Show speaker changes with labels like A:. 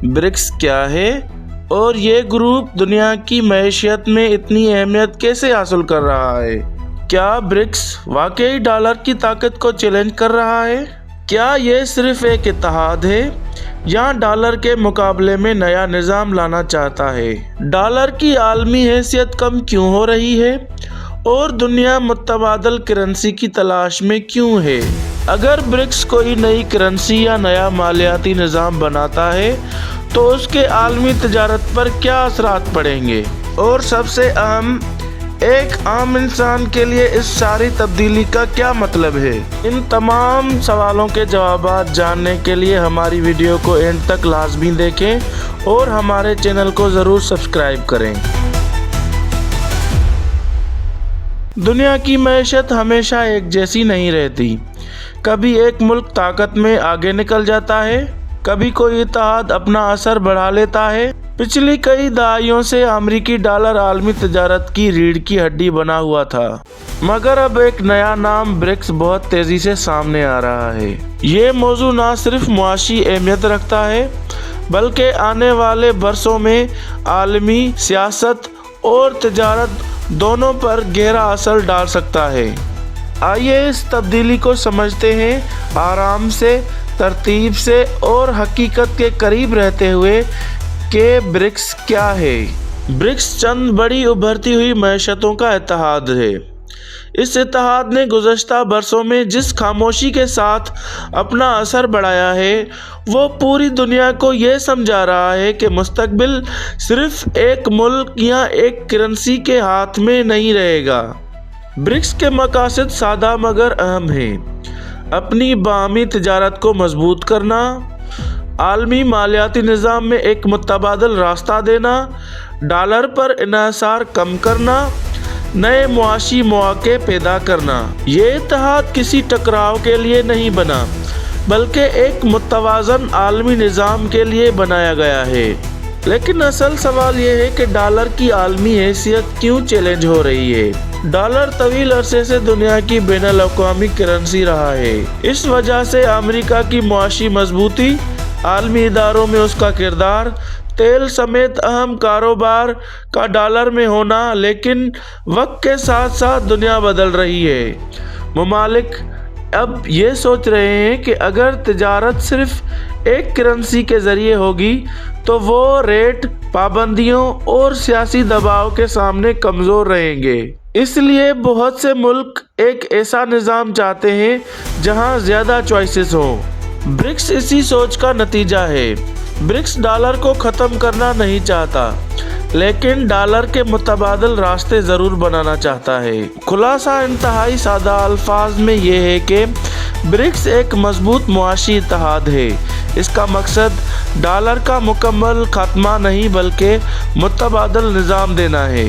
A: BRICS क्या है और ये ग्रुप दुनिया की मैशियत में इतनी अहमियत कैसे हासिल कर रहा है? क्या ब्रिक्स वाकई डॉलर की ताकत को चैलेंज कर रहा है? क्या ये सिर्फ एक इत्तेहाद है या डॉलर के मुकाबले में नया निज़ाम लाना चाहता है? डॉलर की आलमी हैसियत कम क्यों हो रही है और दुनिया मुतबादल करेंसी की तलाश में क्यों है? अगर ब्रिक्स कोई नई करेंसी या नया मालियाती निज़ाम बनाता है तो उसके आलमी तजारत पर क्या असरात पड़ेंगे? और सबसे अहम, एक आम इंसान के लिए इस सारी तब्दीली का क्या मतलब है? इन तमाम सवालों के जवाब जानने के लिए हमारी वीडियो को एंड तक लाजमी देखें और हमारे चैनल को ज़रूर सब्सक्राइब करें। दुनिया की मैशत हमेशा एक जैसी नहीं रहती। कभी एक मुल्क ताकत में आगे निकल जाता है, कभी कोई इत्तेहाद अपना असर बढ़ा लेता है। पिछली कई दहाइयों से अमेरिकी डॉलर आलमी तजारत की रीढ़ की हड्डी बना हुआ था, मगर अब एक नया नाम ब्रिक्स बहुत तेजी से सामने आ रहा है। ये मौजू न सिर्फ मुआशी अहमियत रखता है बल्कि आने वाले बरसों में आलमी सियासत और तजारत दोनों पर गहरा असर डाल सकता है। आइए इस तब्दीली को समझते हैं, आराम से, तरतीब से और हकीकत के करीब रहते हुए कि ब्रिक्स क्या है। ब्रिक्स चंद बड़ी उभरती हुई मैशतों का इत्तेहाद है। इस इत्तेहाद ने गुज़श्ता बरसों में जिस खामोशी के साथ अपना असर बढ़ाया है वो पूरी दुनिया को ये समझा रहा है कि मुस्तकबिल सिर्फ एक मुल्क या एक करेंसी के हाथ में नहीं रहेगा। ब्रिक्स के मकासद सादा मगर अहम हैं। अपनी बाहमी तिजारत को मजबूत करना, आलमी मालियाती निज़ाम में एक मुतबादल रास्ता देना, डॉलर पर इन्हिसार कम करना, नए मुआशी मौके पैदा करना। ये इत्तेहाद किसी टकराव के लिए नहीं बना बल्कि एक मुतवाज़न आलमी निज़ाम के लिए बनाया गया है। लेकिन असल सवाल ये है कि डॉलर की आलमी हैसियत क्यों चैलेंज हो रही है? डॉलर तवील अरसे से दुनिया की बैनुल अक़वामी करेंसी रहा है। इस वजह से अमेरिका की मुआशी मजबूती, आलमी इदारों में उसका किरदार, तेल समेत अहम कारोबार का डॉलर में होना। लेकिन वक्त के साथ साथ दुनिया बदल रही है। ममालिक अब ये सोच रहे हैं कि अगर तिजारत सिर्फ एक करेंसी के ज़रिए होगी तो वो रेट, पाबंदियों और सियासी दबाव के सामने कमज़ोर रहेंगे। इसलिए बहुत से मुल्क एक ऐसा निज़ाम चाहते हैं जहां ज़्यादा चॉइसेस हों। ब्रिक्स इसी सोच का नतीजा है। ब्रिक्स डॉलर को ख़त्म करना नहीं चाहता लेकिन डॉलर के मुतबादल रास्ते ज़रूर बनाना चाहता है। खुलासा इंतहाई सादा अल्फाज में ये है कि ब्रिक्स एक मजबूत मुआशी इत्तेहाद है। इसका मकसद डॉलर का मुकम्मल खात्मा नहीं बल्कि मुतबादल निज़ाम देना है।